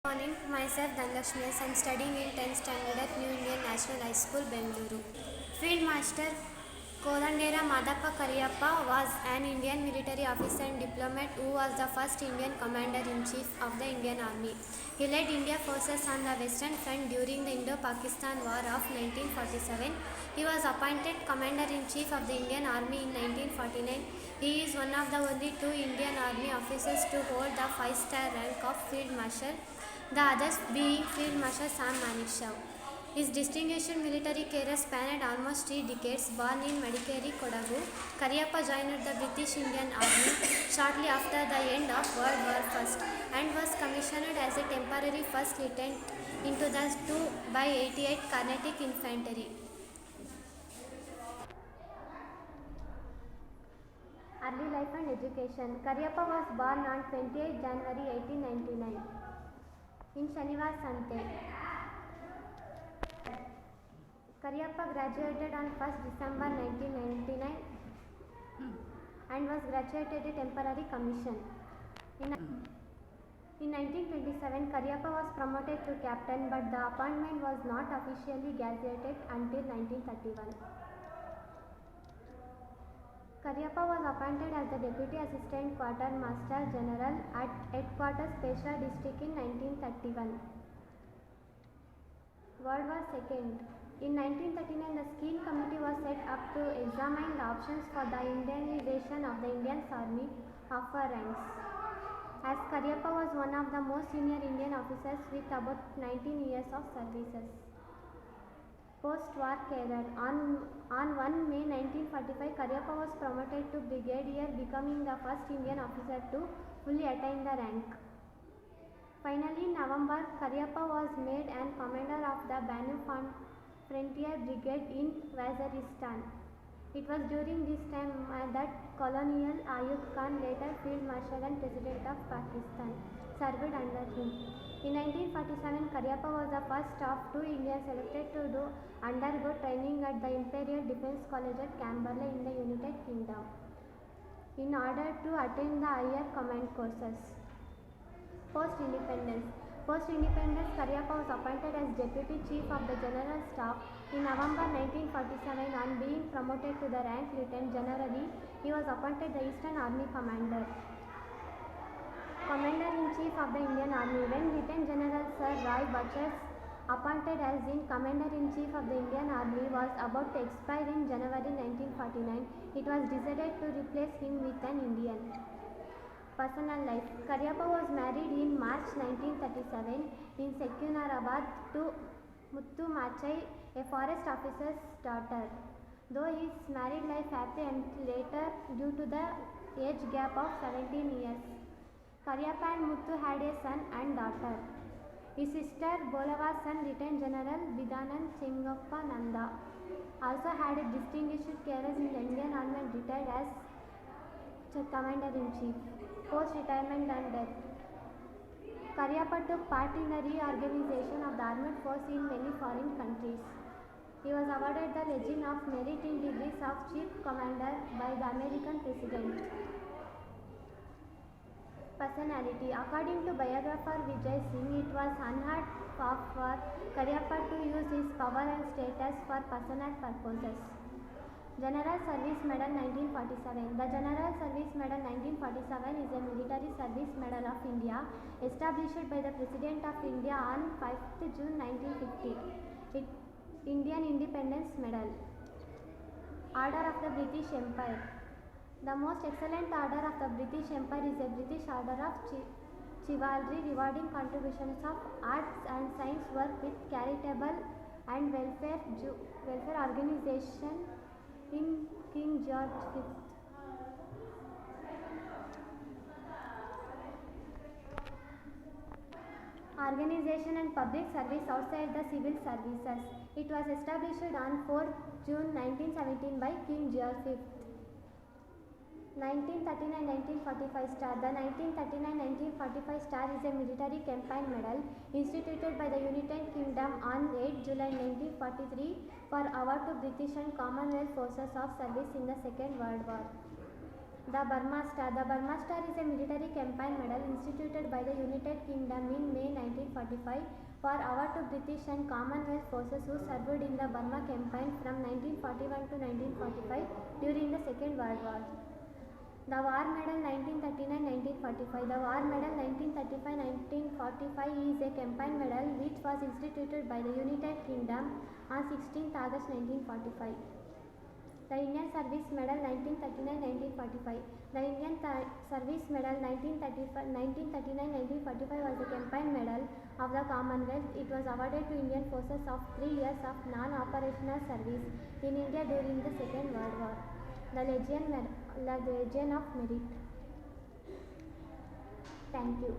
Morning, myself Dhanlakshmi. I am studying in 10th standard at New Indian National High School, Bengaluru. Field Master Kodandera Madappa Kariyappa was an Indian military officer and diplomat who was the first Indian Commander-in-Chief of the Indian Army. He led India forces on the Western Front during the Indo-Pakistan War of 1947. He was appointed Commander-in-Chief of the Indian Army in 1949. He is one of the only two Indian Army officers to hold the 5-star rank of Field Marshal, the others being Field Marshal Sam Manekshaw. His distinguished military career spanned almost 3 decades. Born in Madikeri, Kodagu, Kariyappa joined the British Indian Army shortly after the end of World War I and was commissioned as a temporary first lieutenant into the 2 by 88 Carnatic Infantry. Early life and education. Kariyappa was born on 28 January 1899 in Shanivar Sante. Kariyappa graduated on 1st December 1999 and was graduated a temporary commission. In 1927, Kariyappa was promoted to captain, but the appointment was not officially gazetted until 1931. Kariyappa was appointed as the Deputy Assistant Quartermaster General at Headquarters, Peshawar District in 1931. World War II. In 1939, the Scheme Committee was set up to examine the options for the Indianization of the Indian Army upper ranks. As Kariyappa was one of the most senior Indian officers with about 19 years of services. Post-war career. On 1 May 1945, Kariyappa was promoted to brigadier, becoming the first Indian officer to fully attain the rank. Finally, in November, Kariyappa was made an commander of the Banu Frontier Brigade in Waziristan. It was during this time that Colonel Ayub Khan, later Field Marshal and President of Pakistan, served under him. In 1947, Kariyappa was the first of 2 Indians selected to undergo training at the Imperial Defence College at Camberley in the United Kingdom in order to attain the higher command courses. Post-independence. Post-independence, Kariyappa was appointed as Deputy Chief of the General Staff in November 1947. On being promoted to the rank Lieutenant General, he was appointed the Eastern Army Commander. Commander-in-Chief of the Indian Army. When Lieutenant General Sir Roy Butchers, appointed as Commander-in-Chief of the Indian Army, was about to expire in January 1949, it was decided to replace him with an Indian. Personal life. Kariyappa was married in March 1937 in Secunderabad to Muthu Machai, a forest officer's daughter. Though his married life happy until later due to the age gap of 17 years. Kariyappa and Muthu had a son and daughter. His sister Bolava's son, Lieutenant General Bidanand Chengappa Nanda, also had a distinguished career in the Indian Army and retired as Commander-in-Chief. Post-retirement and death. Kariyappa took part in the reorganization of the armed force in many foreign countries. He was awarded the Legion of Merit in degrees of Chief Commander by the American President. Personality. According to biographer Vijay Singh, it was unheard of for Kariyappa to use his power and status for personal purposes. General Service Medal 1947. The General Service Medal 1947 is a military service medal of India established by the President of India on 5th June 1950. Indian Independence Medal. Order of the British Empire. The most excellent order of the British Empire is a British Order of Chivalry, rewarding contributions of arts and science work with charitable and welfare organization in King George V. Organization and public service outside the civil services. It was established on 4 June 1917 by King George V. 1939-1945 Star. The 1939-1945 Star is a military campaign medal instituted by the United Kingdom on 8 July 1943 for award to British and Commonwealth forces of service in the Second World War. The Burma Star. The Burma Star is a military campaign medal instituted by the United Kingdom in May 1945 for award to British and Commonwealth forces who served in the Burma campaign from 1941 to 1945 during the Second World War. The War Medal 1939-1945. The War Medal 1935-1945 is a campaign medal which was instituted by the United Kingdom on 16th August 1945. The Indian Service Medal 1939-1945. The Indian Service Medal 1939-1945 was a campaign medal of the Commonwealth. It was awarded to Indian forces of 3 years of non-operational service in India during the Second World War. The Legion of Merit. Thank you.